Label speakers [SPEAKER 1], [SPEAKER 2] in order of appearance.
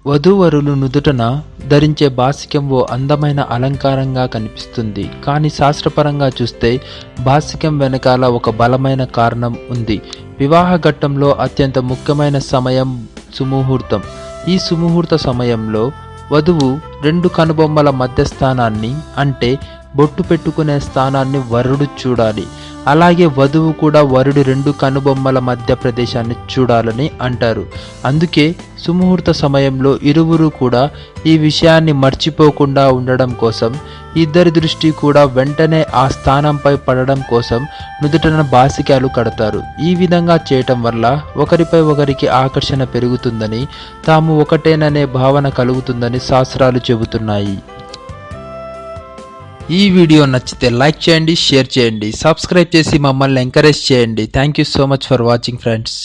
[SPEAKER 1] వధూవరులు నుదుటన ధరించే బాసికం ఓ అందమైన అలంకారంగా కనిపిస్తుంది. కానీ శాస్త్రపరంగా చూస్తే బాసికం వెనకాల ఒక బలమైన కారణం ఉంది. వివాహ ఘట్టంలో అత్యంత ముఖ్యమైన సమయం సుముహూర్తం. ఈ సుముహూర్త సమయంలో వధువు రెండు కనుబొమ్మల మధ్య స్థానాన్ని, అంటే బొట్టు పెట్టుకునే స్థానాన్ని వరుడు చూడాలి. అలాగే వధువు కూడా వరుడి రెండు కనుబొమ్మల మధ్య ప్రదేశాన్ని చూడాలని అంటారు. అందుకే సుముహూర్త సమయంలో ఇరువురు కూడా ఈ విషయాన్ని మర్చిపోకుండా ఉండడం కోసం, ఇద్దరి దృష్టి కూడా వెంటనే ఆ స్థానంపై పడడం కోసం నుదుటన బాసికాలు కడతారు. ఈ విధంగా చేయటం వల్ల ఒకరిపై ఒకరికి ఆకర్షణ పెరుగుతుందని, తాము ఒకటేననే భావన కలుగుతుందని శాస్త్రాలు చెబుతున్నాయి. ఈ వీడియో నచ్చితే లైక్ చేయండి, షేర్ చేయండి, సబ్స్క్రైబ్ చేసి మమ్మల్ని ఎంకరేజ్ చేయండి. Thank you so much for watching friends.